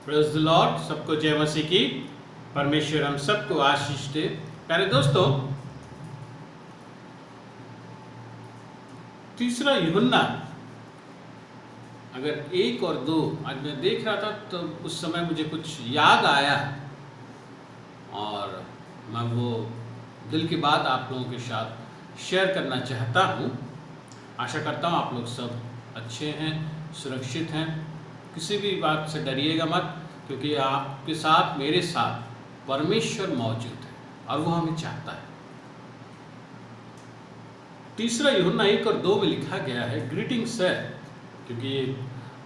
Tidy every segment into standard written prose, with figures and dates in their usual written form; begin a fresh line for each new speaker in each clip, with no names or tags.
Praise the Lord. सबको जय मसीह की। परमेश्वर हम सबको आशीष दे। प्यारे दोस्तों, तीसरा यूहन्ना अगर 1 और 2 आज मैं देख रहा था तो उस समय मुझे कुछ याद आया और मैं वो दिल की बात आप लोगों के साथ शेयर करना चाहता हूँ। आशा करता हूँ आप लोग सब अच्छे हैं, सुरक्षित हैं। किसी भी बात से डरिएगा मत, क्योंकि आपके साथ मेरे साथ परमेश्वर मौजूद है और वो हमें चाहता है। तीसरा यूहन्ना 1 और 2 में लिखा गया है, ग्रीटिंग्स है, क्योंकि ये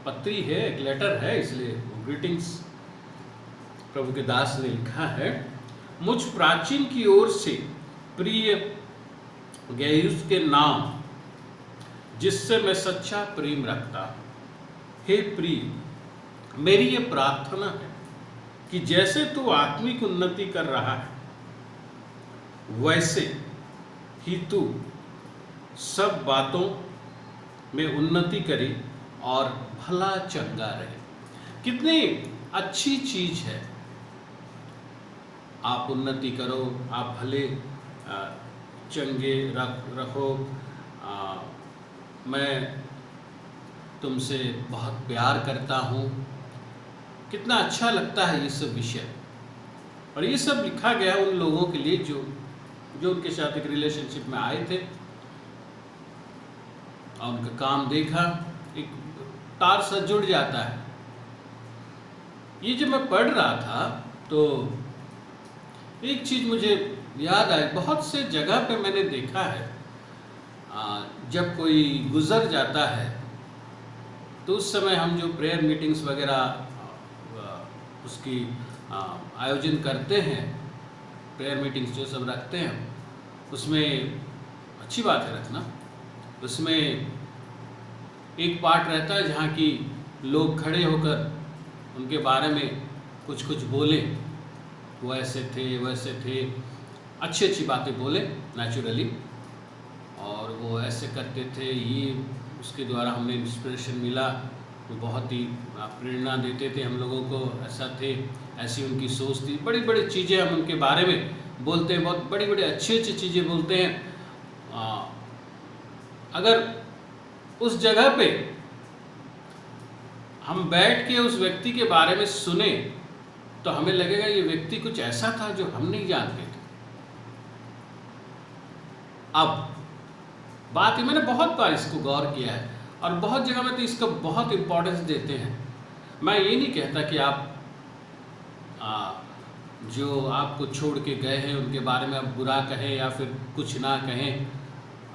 पत्री है, एक लेटर है, इसलिए ग्रीटिंग्स प्रभु के दास ने लिखा है। मुझ प्राचीन की ओर से प्रिय गैयुस के नाम, जिससे मैं सच्चा प्रेम रखता हूँ। हे प्रिय, मेरी ये प्रार्थना है कि जैसे तू आत्मिक उन्नति कर रहा है, वैसे ही तू सब बातों में उन्नति करे और भला चंगा रहे। कितनी अच्छी चीज है, आप उन्नति करो, आप भले चंगे रहो। मैं तुमसे बहुत प्यार करता हूँ। कितना अच्छा लगता है ये सब विषय। और ये सब लिखा गया उन लोगों के लिए जो उनके साथ एक रिलेशनशिप में आए थे और उनका काम देखा, एक तार सा जुड़ जाता है। ये जब मैं पढ़ रहा था तो एक चीज़ मुझे याद आई। बहुत से जगह पे मैंने देखा है, जब कोई गुजर जाता है तो उस समय हम जो प्रेयर मीटिंग्स वगैरह उसकी आयोजन करते हैं, प्रेयर मीटिंग्स जो सब रखते हैं, उसमें अच्छी बात है रखना। उसमें एक पार्ट रहता है जहाँ की लोग खड़े होकर उनके बारे में कुछ कुछ बोले, वो ऐसे थे, वैसे थे, अच्छी अच्छी बातें बोले नेचुरली, और वो ऐसे करते थे, ये उसके द्वारा हमें इंस्पिरेशन मिला, वो बहुत ही प्रेरणा देते थे हम लोगों को, ऐसा थे, ऐसी उनकी सोच थी। बड़ी बड़ी चीज़ें हम उनके बारे में बोलते हैं, बहुत बड़ी बड़ी अच्छी अच्छी चीज़ें बोलते हैं। अगर उस जगह पे हम बैठ के उस व्यक्ति के बारे में सुने तो हमें लगेगा ये व्यक्ति कुछ ऐसा था जो हम नहीं जानते थे। अब बात है, मैंने बहुत बार इसको गौर किया है और बहुत जगह में तो इसका बहुत इम्पोर्टेंस देते हैं। मैं ये नहीं कहता कि आप जो आपको छोड़ के गए हैं उनके बारे में आप बुरा कहें या फिर कुछ ना कहें।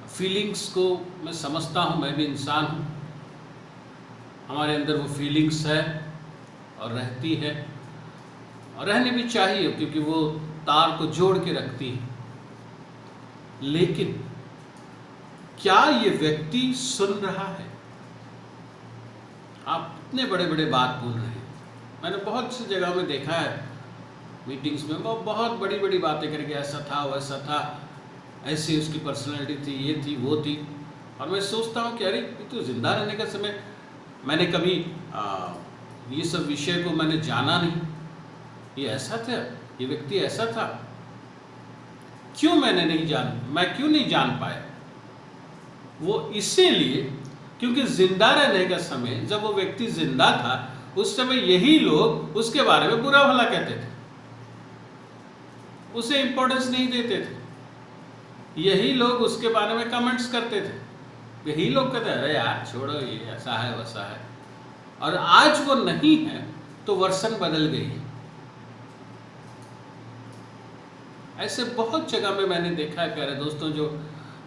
फीलिंग्स को मैं समझता हूँ, मैं भी इंसान हूँ, हमारे अंदर वो फीलिंग्स है और रहती है और रहनी भी चाहिए, क्योंकि वो तार को जोड़ के रखती है। लेकिन क्या ये व्यक्ति सुन रहा है? आप इतने बड़े बड़े बात बोल रहे हैं। मैंने बहुत सी जगह में देखा है, मीटिंग्स में वो बहुत बड़ी बड़ी बातें करके ऐसा था, वैसा था, ऐसी उसकी पर्सनैलिटी थी, ये थी, वो थी। और मैं सोचता हूँ कि अरे ये तो जिंदा रहने का समय, मैंने कभी ये सब विषय को मैंने जाना नहीं, ये ऐसा था, ये व्यक्ति ऐसा था। क्यों मैं क्यों नहीं जान पाया? वो इसीलिए क्योंकि जिंदा रहने का समय, जब वो व्यक्ति जिंदा था, उस समय यही लोग उसके बारे में बुरा भला कहते थे, उसे इंपॉर्टेंस नहीं देते थे। यही लोग उसके बारे में कमेंट्स करते थे। यही लोग कहते हैं अरे यार छोड़ो, ये ऐसा है वैसा है। और आज वो नहीं है तो वर्षन बदल गई है। ऐसे बहुत जगह में मैंने देखा है प्यारे दोस्तों, जो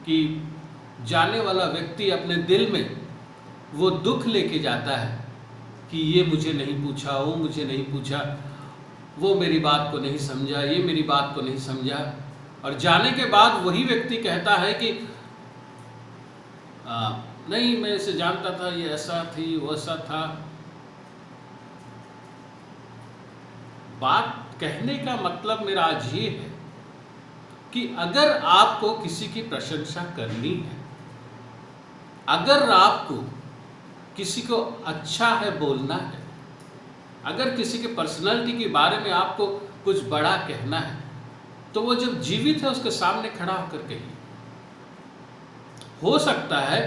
कि जाने वाला व्यक्ति अपने दिल में वो दुख लेके जाता है कि ये मुझे नहीं पूछा, वो मुझे नहीं पूछा, वो मेरी बात को नहीं समझा, ये मेरी बात को नहीं समझा। और जाने के बाद वही व्यक्ति कहता है कि नहीं, मैं इसे जानता था, ये ऐसा थी, वो ऐसा था। बात कहने का मतलब मेरा आज ये है कि अगर आपको किसी की प्रशंसा करनी है, अगर आपको किसी को अच्छा है बोलना है, अगर किसी के पर्सनालिटी के बारे में आपको कुछ बड़ा कहना है तो वो जब जीवित है उसके सामने खड़ा होकर कहिए। हो सकता है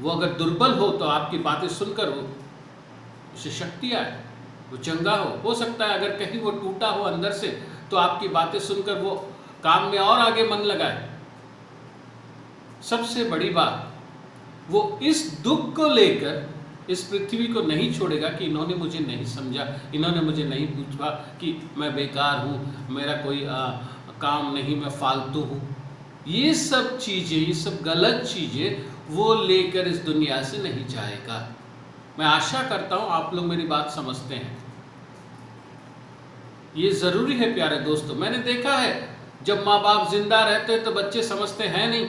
वो अगर दुर्बल हो तो आपकी बातें सुनकर वो उसे शक्ति आए, वो चंगा हो सकता है अगर कहीं वो टूटा हो अंदर से तो आपकी बातें सुनकर वो काम में और आगे मन लगाए। सबसे बड़ी बात, वो इस दुख को लेकर इस पृथ्वी को नहीं छोड़ेगा कि इन्होंने मुझे नहीं समझा, इन्होंने मुझे नहीं पूछा कि मैं बेकार हूँ, मेरा कोई काम नहीं, मैं फालतू हूँ। ये सब चीज़ें, ये सब गलत चीज़ें वो लेकर इस दुनिया से नहीं जाएगा। मैं आशा करता हूँ आप लोग मेरी बात समझते हैं। ये ज़रूरी है प्यारे दोस्तों। मैंने देखा है जब माँ बाप जिंदा रहते हैं तो बच्चे समझते हैं नहीं,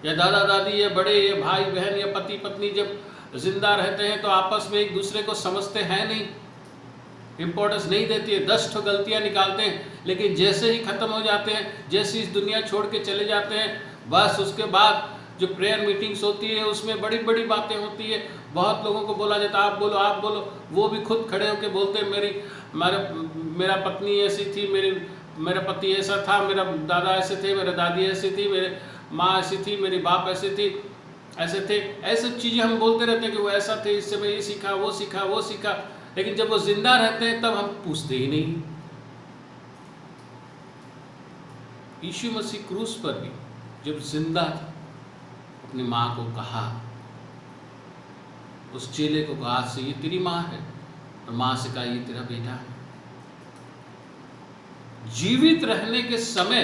या दादा दादी या बड़े या भाई बहन या पति पत्नी जब जिंदा रहते हैं तो आपस में एक दूसरे को समझते हैं नहीं, इम्पोर्टेंस नहीं देती है, 10 ठो गलतियाँ निकालते हैं। लेकिन जैसे ही ख़त्म हो जाते हैं, जैसे इस दुनिया छोड़ के चले जाते हैं, बस उसके बाद जो प्रेयर मीटिंग्स होती है उसमें बड़ी बड़ी बातें होती है। बहुत लोगों को बोला जाता है आप बोलो आप बोलो, वो भी खुद खड़े होकर बोलते हैं मेरा पत्नी ऐसी थी, मेरा पति ऐसा था, मेरा दादा ऐसे थे, मेरा दादी ऐसी थी, मेरे माँ ऐसी थी, मेरी बाप ऐसी थी, ऐसे थे। ऐसी चीज़ें हम बोलते रहते हैं कि वो ऐसा थे, इससे मैं ये सीखा वो सीखा वो सीखा। लेकिन जब वो जिंदा रहते हैं तब हम पूछते ही नहीं। यीशु मसीह क्रूस पर भी जब जिंदा था अपनी माँ को कहा, उस चेले को कहा से ये तेरी माँ है, और माँ से कहा ये तेरा बेटा है। जीवित रहने के समय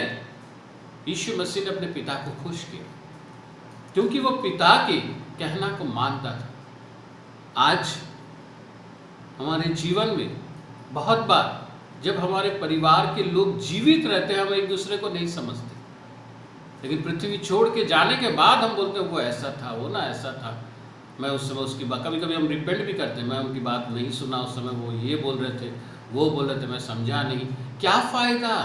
यीशु मसीह ने अपने पिता को खुश किया क्योंकि वो पिता के कहना को मानता था। आज हमारे जीवन में बहुत बार जब हमारे परिवार के लोग जीवित रहते हैं हम एक दूसरे को नहीं समझते, लेकिन पृथ्वी छोड़ के जाने के बाद हम बोलते हैं वो ऐसा था, वो ना ऐसा था, मैं उस समय उसकी बात, कभी कभी हम रिपेंट भी करते हैं, मैं उनकी बात नहीं सुना, उस समय वो ये बोल रहे थे वो बोल रहे थे, मैं समझा नहीं। क्या फ़ायदा,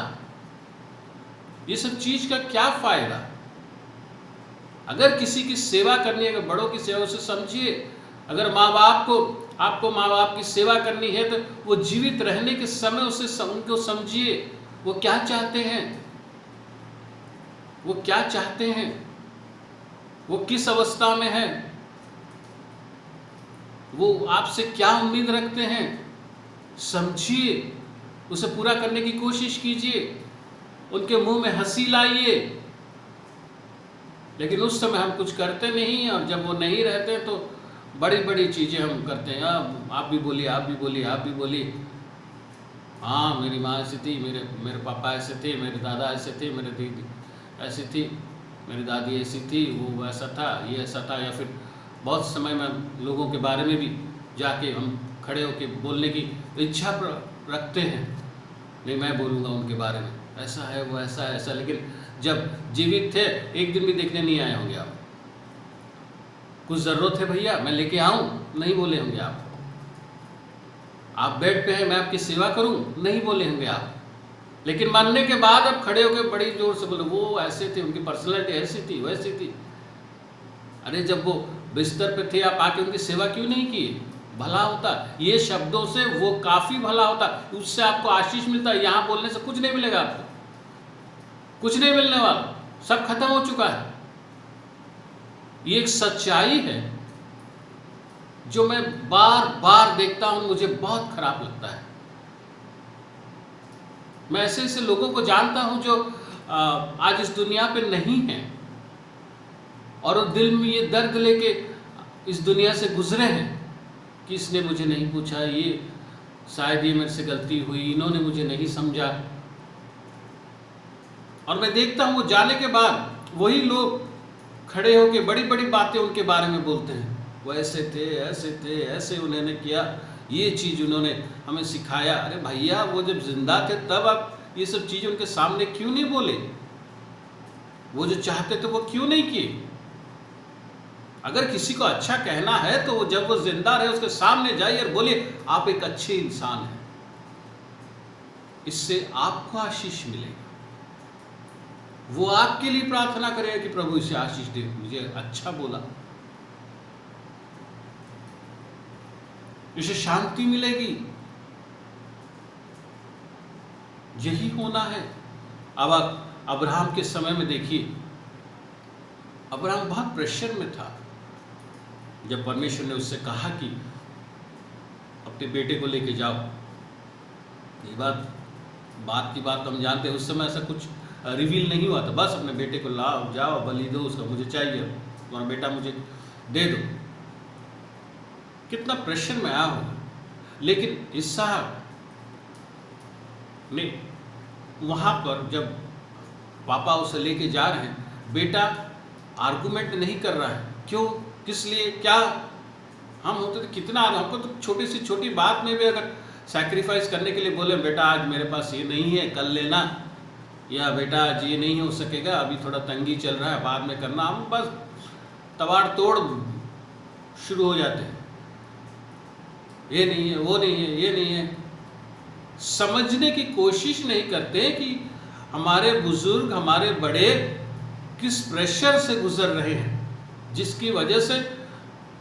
ये सब चीज़ का क्या फ़ायदा। अगर किसी की सेवा करनी है, अगर बड़ों की सेवा, उसे समझिए। अगर माँ बाप को, आपको माँ बाप की सेवा करनी है तो वो जीवित रहने के समय उनको समझिए, वो क्या चाहते हैं, वो क्या चाहते हैं, वो किस अवस्था में है, वो आपसे क्या उम्मीद रखते हैं। समझिए, उसे पूरा करने की कोशिश कीजिए, उनके मुंह में हंसी लाइए। लेकिन उस समय हम कुछ करते नहीं, और जब वो नहीं रहते तो बड़ी बड़ी चीज़ें हम करते हैं। आप भी बोलिए, आप भी बोलिए, आप भी बोलिए। हाँ, मेरी माँ ऐसी थी, मेरे पापा ऐसे थे, मेरे दादा ऐसे थे, मेरे दीदी ऐसी थी, मेरी दादी ऐसी थी, वो ऐसा था, ये ऐसा था। या फिर बहुत समय में लोगों के बारे में भी जाके हम खड़े होके बोलने की इच्छा रखते हैं, नहीं मैं बोलूँगा उनके बारे में, ऐसा है वो ऐसा है ऐसा। लेकिन जब जीवित थे एक दिन भी देखने नहीं आए होंगे आप। कुछ ज़रूरत है भैया मैं लेके आऊँ, नहीं बोले होंगे आप। आप बेड पे हैं मैं आपकी सेवा करूँ, नहीं बोले होंगे आप। लेकिन मानने के बाद अब खड़े होकर बड़ी जोर से बोले वो ऐसे थे, उनकी पर्सनैलिटी ऐसी थी वैसी थी। अरे जब वो बिस्तर पे थे आप आके उनकी सेवा क्यों नहीं की? भला होता। ये शब्दों से वो काफ़ी भला होता, उससे आपको आशीष मिलता है। यहाँ बोलने से कुछ नहीं मिलेगा आपको, कुछ नहीं मिलने वाला, सब खत्म हो चुका है। ये एक सच्चाई है जो मैं बार बार देखता हूँ, मुझे बहुत खराब लगता है। मैं ऐसे ऐसे लोगों को जानता हूँ जो आज इस दुनिया पे नहीं हैं, और वो दिल में ये दर्द लेके इस दुनिया से गुजरे हैं कि इसने मुझे नहीं पूछा, ये शायद ये मेरे से गलती हुई, इन्होंने मुझे नहीं समझा। और मैं देखता हूँ वो जाने के बाद वही लोग खड़े होकर बड़ी बड़ी बातें उनके बारे में बोलते हैं, वो ऐसे थे ऐसे थे, ऐसे उन्होंने किया, ये चीज़ उन्होंने हमें सिखाया। अरे भैया वो जब जिंदा थे तब आप ये सब चीज़ उनके सामने क्यों नहीं बोले? वो जो चाहते थे वो क्यों नहीं किए? अगर किसी को अच्छा कहना है तो वो जब वो जिंदा रहे उसके सामने जाइए और बोलिए आप एक अच्छे इंसान हैं, इससे आपको आशीष मिलेगा। वो आपके लिए प्रार्थना करेगा कि प्रभु इसे आशीष दे, मुझे अच्छा बोला। इसे शांति मिलेगी। यही होना है। अब आप अब्राहम के समय में देखिए, अब्राहम बहुत प्रेशर में था। जब परमेश्वर ने उससे कहा कि अपने बेटे को लेके जाओ, ये बात की बात हम जानते हैं, उस समय ऐसा कुछ रिवील नहीं हुआ था। बस अपने बेटे को लाओ, जाओ, बलि दो उसका, मुझे चाहिए, तुम्हारा बेटा मुझे दे दो। कितना प्रेशर में आया होगा। लेकिन इसहाक ने वहां पर जब पापा उसे लेके जा रहे हैं, बेटा आर्गुमेंट नहीं कर रहा है। क्यों, किस लिए, क्या? हम होते तो कितना, हमको तो छोटी सी छोटी बात में भी अगर सैक्रिफाइस करने के लिए बोले, बेटा आज मेरे पास ये नहीं है, कल लेना, या बेटा आज ये नहीं हो सकेगा, अभी थोड़ा तंगी चल रहा है, बाद में करना, हम बस तबाड़ तोड़ शुरू हो जाते हैं। ये नहीं है, वो नहीं है, ये नहीं है। समझने की कोशिश नहीं करते कि हमारे बुजुर्ग, हमारे बड़े किस प्रेशर से गुजर रहे हैं, जिसकी वजह से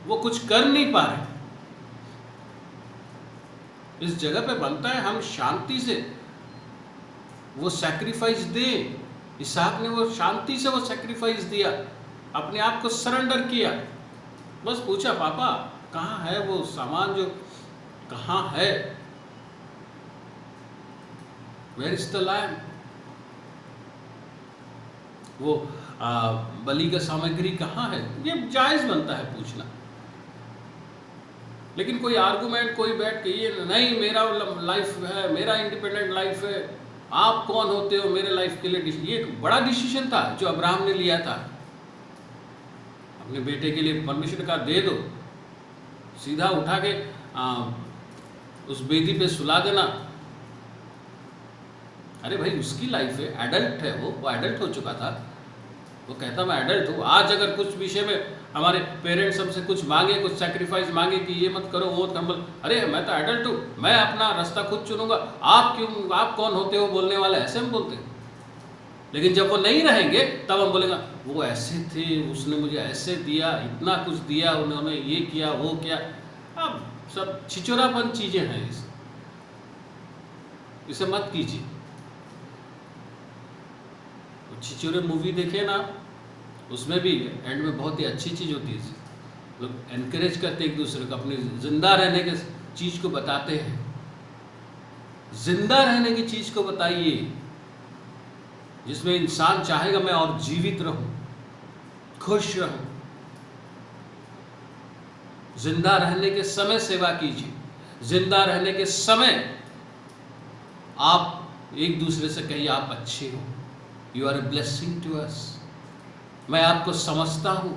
वो कुछ कर नहीं पा रहे। इस जगह पे बनता है हम शांति से वो सैक्रिफाइस दें। इसहाक ने वो शांति से वो सैक्रिफाइस दिया, अपने आप को सरेंडर किया। बस पूछा, पापा कहाँ है वो सामान, जो कहाँ है, वेयर इज द लैम्ब? वो बलि का सामग्री कहाँ है? ये जायज बनता है पूछना। लेकिन कोई आर्गुमेंट, कोई बैठ के ये नहीं, मेरा लाइफ है, मेरा इंडिपेंडेंट लाइफ है, आप कौन होते हो मेरे लाइफ के लिए? ये एक बड़ा डिसीजन था जो अब्राहम ने लिया था। अपने बेटे के लिए परमेश्वर का दे दो, सीधा उठा के उस बेदी पे सुला देना। अरे भाई, उसकी लाइफ है, एडल्ट है, वो एडल्ट हो चुका था। वो कहता मैं एडल्ट हूँ। आज अगर कुछ विषय में हमारे पेरेंट्स हमसे कुछ मांगे, कुछ सैक्रिफाइस मांगे कि ये मत करो, वो मत करो, अरे मैं तो एडल्ट हूँ, मैं अपना रास्ता खुद चुनूंगा, आप क्यों, आप कौन होते हो बोलने वाले? ऐसे हम बोलते हैं। लेकिन जब वो नहीं रहेंगे तब हम बोलेंगे वो ऐसे थे, उसने मुझे ऐसे दिया, इतना कुछ दिया, उन्होंने ये किया, वो किया। अब सब छिचोरापन चीजें हैं, इसे मत कीजिए। छिचोरे मूवी देखे ना, उसमें भी एंड में बहुत ही अच्छी चीज़ होती है। लोग एनकरेज करते एक दूसरे को, अपनी जिंदा रहने के चीज़ को बताते हैं। जिंदा रहने की चीज़ को बताइए जिसमें इंसान चाहेगा मैं और जीवित रहूं, खुश रहूं। जिंदा रहने के समय सेवा कीजिए। जिंदा रहने के समय आप एक दूसरे से कहिए आप अच्छे हो, you are a blessing to us, मैं आपको समझता हूं,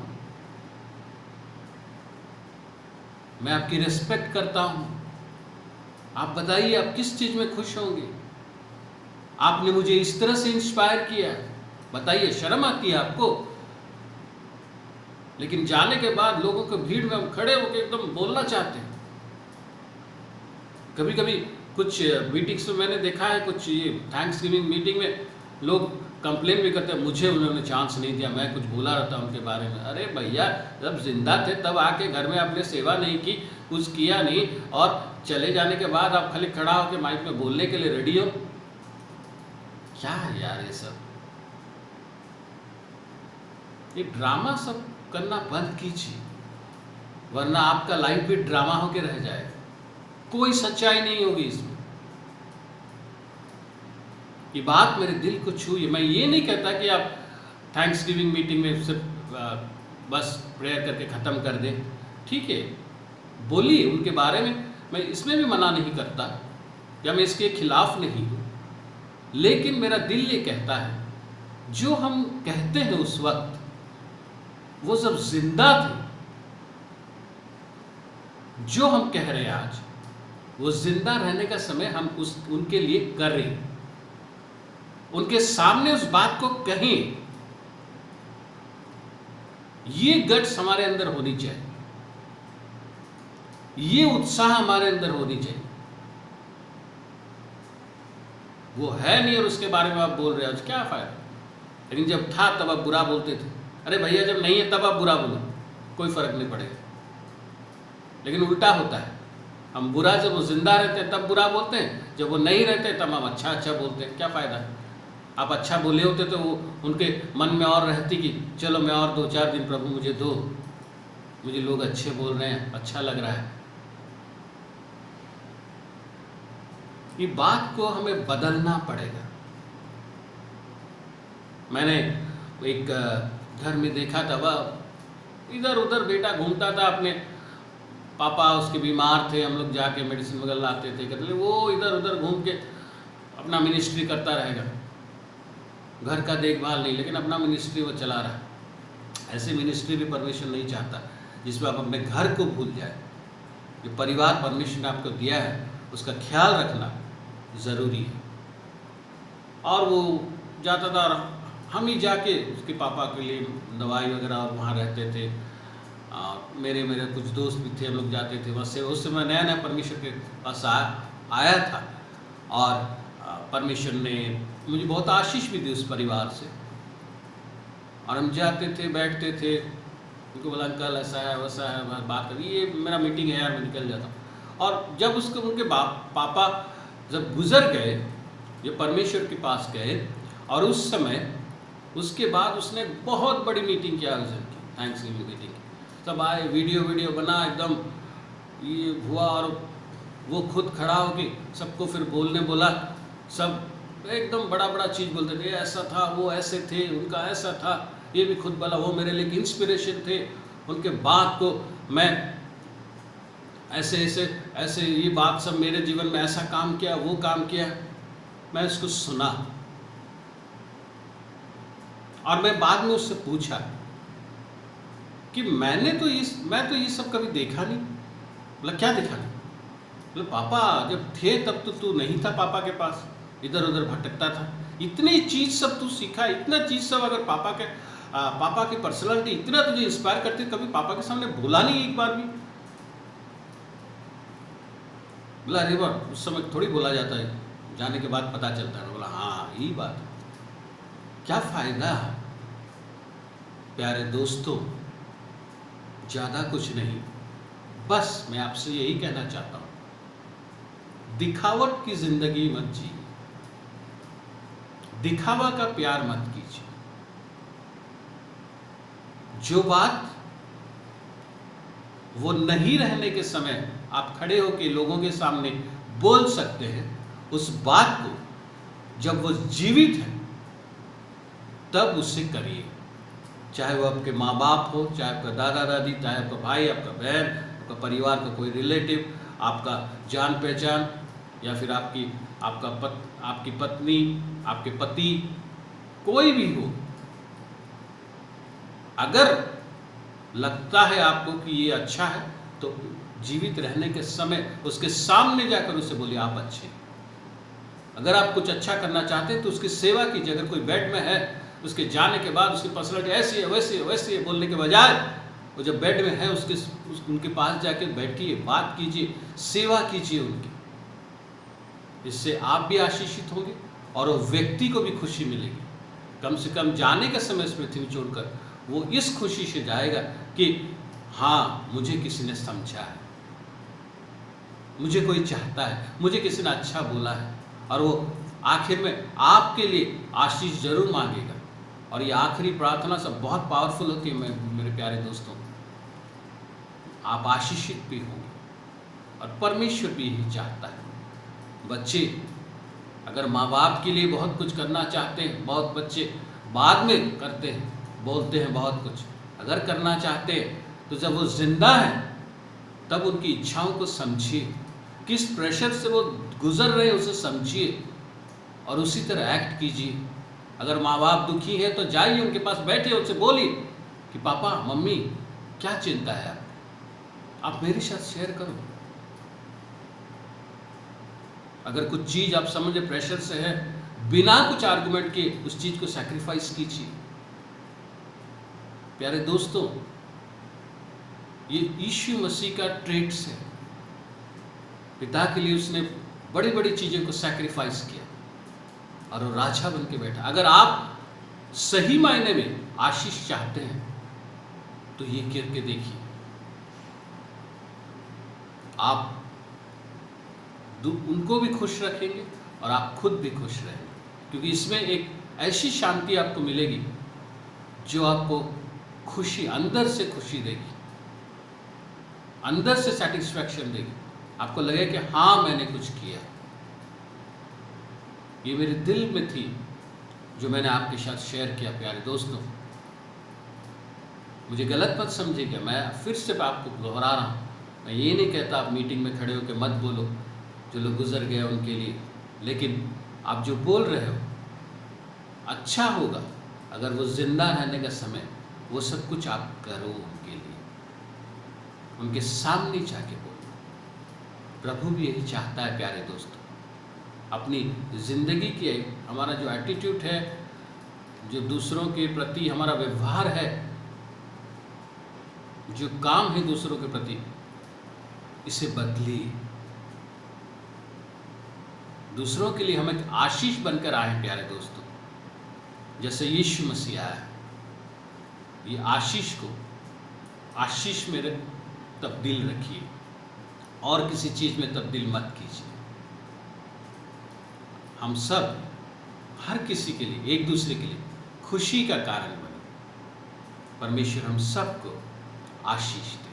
मैं आपकी रिस्पेक्ट करता हूं। आप बताइए आप किस चीज में खुश होंगे? आपने मुझे इस तरह से इंस्पायर किया, बताइए। शर्म आती है आपको? लेकिन जाने के बाद लोगों के भीड़ में हम खड़े होकर एकदम बोलना चाहते हैं। कभी कभी कुछ मीटिंग्स में मैंने देखा है, कुछ ये थैंक्स गिविंग मीटिंग में लोग कंप्लेन भी करते हैं, मुझे उन्होंने चांस नहीं दिया, मैं कुछ बोला रहता उनके बारे में। अरे भैया, जब जिंदा थे तब आके घर में आपने सेवा नहीं की, कुछ किया नहीं, और चले जाने के बाद आप खाली खड़ा होकर माइक में बोलने के लिए रेडी हो? क्या है यार ये सब? ये ड्रामा सब करना बंद कीजिए, वरना आपका लाइफ भी ड्रामा होके रह जाएगा। कोई सच्चाई नहीं होगी इसमें। ये बात मेरे दिल को छूई। मैं ये नहीं कहता कि आप थैंक्स गिविंग मीटिंग में सिर्फ बस प्रेयर करके ख़त्म कर दें। ठीक है, बोलिए उनके बारे में, मैं इसमें भी मना नहीं करता या मैं इसके खिलाफ नहीं हूँ। लेकिन मेरा दिल ये कहता है, जो हम कहते हैं उस वक्त, वो जब जिंदा थे, जो हम कह रहे हैं आज, वो जिंदा रहने का समय हम उनके लिए कर रहे हैं। उनके सामने उस बात को कहें, ये गट्स हमारे अंदर होनी चाहिए, ये उत्साह हमारे अंदर होनी चाहिए। वो है नहीं और उसके बारे में आप बोल रहे हो, आज क्या फायदा? लेकिन जब था तब आप बुरा बोलते थे। अरे भैया, जब नहीं है तब आप बुरा बोलो, कोई फर्क नहीं पड़ेगा। लेकिन उल्टा होता है, हम बुरा जब वो जिंदा रहते हैं तब बुरा बोलते हैं, जब वो नहीं रहते तब हम अच्छा अच्छा बोलते हैं। क्या फ़ायदा? आप अच्छा बोले होते तो वो उनके मन में और रहती कि चलो मैं और 2-4 दिन प्रभु मुझे दो, मुझे लोग अच्छे बोल रहे हैं, अच्छा लग रहा है। ये बात को हमें बदलना पड़ेगा। मैंने एक घर में देखा था, वह इधर उधर बेटा घूमता था, अपने पापा उसके बीमार थे, हम लोग जाके मेडिसिन वगैरह लाते थे, कहते वो इधर उधर घूम के अपना मिनिस्ट्री करता रहेगा, घर का देखभाल नहीं, लेकिन अपना मिनिस्ट्री वो चला रहा है। ऐसी मिनिस्ट्री भी परमेश्वर नहीं चाहता जिसमें आप अपने घर को भूल जाए। जो परिवार परमेश्वर ने आपको दिया है उसका ख्याल रखना ज़रूरी है। और वो जाता था और हम ही जाके उसके पापा के लिए दवाई वगैरह और वहाँ रहते थे। मेरे कुछ दोस्त भी थे, हम लोग जाते थे वहाँ से। उस समय नया नया परमेश्वर के पास आया था और परमेश्वर ने मुझे बहुत आशीष भी दी उस परिवार से। और हम जाते थे, बैठते थे, उनको बोला अंकल ऐसा है वैसा है, बात करी, ये मेरा मीटिंग है यार, मैं निकल जाता हूँ। और जब उनके पापा जब गुजर गए, ये परमेश्वर के पास गए, और उस समय उसके बाद उसने बहुत बड़ी मीटिंग किया आयोजन की, थैंक्सगिविंग मीटिंग। सब आए, वीडियो बना, एकदम ये हुआ, और वो खुद खड़ा होके सबको फिर बोलने बोला। सब एकदम बड़ा चीज़ बोलते थे, ऐसा था, वो ऐसे थे, उनका ऐसा था, ये भी खुद बोला, वो मेरे लिए इंस्पिरेशन थे, उनके बात को मैं ऐसे ये बात सब मेरे जीवन में ऐसा काम किया, वो काम किया। मैं इसको सुना और मैं बाद में उससे पूछा कि मैं तो ये सब कभी देखा नहीं। बोला क्या देखा नहीं? बोले पापा जब थे तब तो तू नहीं था पापा के पास, इधर उधर भटकता था, इतनी चीज़ सब तू सीखा, इतना चीज़ सब अगर पापा की पर्सनालिटी इतना तुझे इंस्पायर करती, कभी पापा के सामने बोला नहीं एक बार भी? बोला अरे बार उस समय थोड़ी बोला जाता है, जाने के बाद पता चलता है। बोला हाँ यही बात है। क्या फ़ायदा प्यारे दोस्तों, ज़्यादा कुछ नहीं, बस मैं आपसे यही कहना चाहता हूँ, दिखावट की ज़िंदगी मत जिए, दिखावा का प्यार मत कीजिए। जो बात वो नहीं रहने के समय आप खड़े होकर लोगों के सामने बोल सकते हैं, उस बात को जब वो जीवित है तब उससे करिए। चाहे वो आपके माँ बाप हो, चाहे आपका दादा दादी, चाहे आपका भाई, आपका बहन, आपका परिवार का कोई रिलेटिव, आपका जान पहचान, या फिर आपकी पत्नी, आपके पति, कोई भी हो। अगर लगता है आपको कि ये अच्छा है तो जीवित रहने के समय उसके सामने जाकर उसे बोलिए आप अच्छे। अगर आप कुछ अच्छा करना चाहते हैं तो उसकी सेवा कीजिए। अगर कोई बेड में है, उसके जाने के बाद उसकी पर्सनालिटी ऐसी है वैसी है बोलने के बजाय, वो जब बेड में है उनके पास जाके बैठिए, बात कीजिए, सेवा कीजिए उनकी। इससे आप भी आशीषित होंगे और वो व्यक्ति को भी खुशी मिलेगी। कम से कम जाने के समय इस पृथ्वी छोड़कर वो इस खुशी से जाएगा कि हाँ मुझे किसी ने समझा है, मुझे कोई चाहता है, मुझे किसी ने अच्छा बोला है। और वो आखिर में आपके लिए आशीष जरूर मांगेगा। और ये आखिरी प्रार्थना सब बहुत पावरफुल होती है मेरे प्यारे दोस्तों। आप आशीषित भी होंगे और परमेश्वर भी यही चाहता है। बच्चे अगर माँ बाप के लिए बहुत कुछ करना चाहते हैं, बहुत बच्चे बाद में करते हैं, बोलते हैं बहुत कुछ, अगर करना चाहते हैं तो जब वो जिंदा है तब उनकी इच्छाओं को समझिए, किस प्रेशर से वो गुजर रहे हैं उसे समझिए और उसी तरह एक्ट कीजिए। अगर माँ बाप दुखी है तो जाइए उनके पास, बैठे उनसे बोलिए कि पापा मम्मी क्या चिंता है आप मेरे साथ शेयर करो। अगर कुछ चीज़ आप समझे प्रेशर से है, बिना कुछ आर्गुमेंट के उस चीज़ को सैक्रिफाइस कीजिए। प्यारे दोस्तों, ये यीशु मसीह का ट्रेट्स है। पिता के लिए उसने बड़ी बड़ी चीज़ों को सैक्रिफाइस किया और वो राजा बन के बैठा। अगर आप सही मायने में आशीष चाहते हैं तो ये करके देखिए। आप उनको भी खुश रखेंगे और आप खुद भी खुश रहेंगे, क्योंकि इसमें एक ऐसी शांति आपको मिलेगी जो आपको खुशी, अंदर से खुशी देगी, अंदर से सेटिस्फैक्शन देगी। आपको लगे कि हाँ मैंने कुछ किया, ये मेरे दिल में थी जो मैंने आपके साथ शेयर किया। प्यारे दोस्तों, मुझे गलत मत समझिएगा, मैं फिर से आपको दोहरा रहा हूँ, मैं ये नहीं कहता आप मीटिंग में खड़े होकर मत बोलो, जो लोग गुजर गए उनके लिए, लेकिन आप जो बोल रहे हो अच्छा होगा अगर वो जिंदा रहने का समय वो सब कुछ आप करो उनके लिए, उनके सामने जाके बोलो। प्रभु भी यही चाहता है प्यारे दोस्तों, अपनी ज़िंदगी की हमारा जो एटीट्यूड है, जो दूसरों के प्रति हमारा व्यवहार है, जो काम है दूसरों के प्रति, इसे बदलिए। दूसरों के लिए हम एक आशीष बनकर आए प्यारे दोस्तों, जैसे यीशु मसीह आया। ये आशीष को आशीष में तब्दील रखिए और किसी चीज़ में तब्दील मत कीजिए। हम सब हर किसी के लिए, एक दूसरे के लिए खुशी का कारण बने। परमेश्वर हम सबको आशीष दे।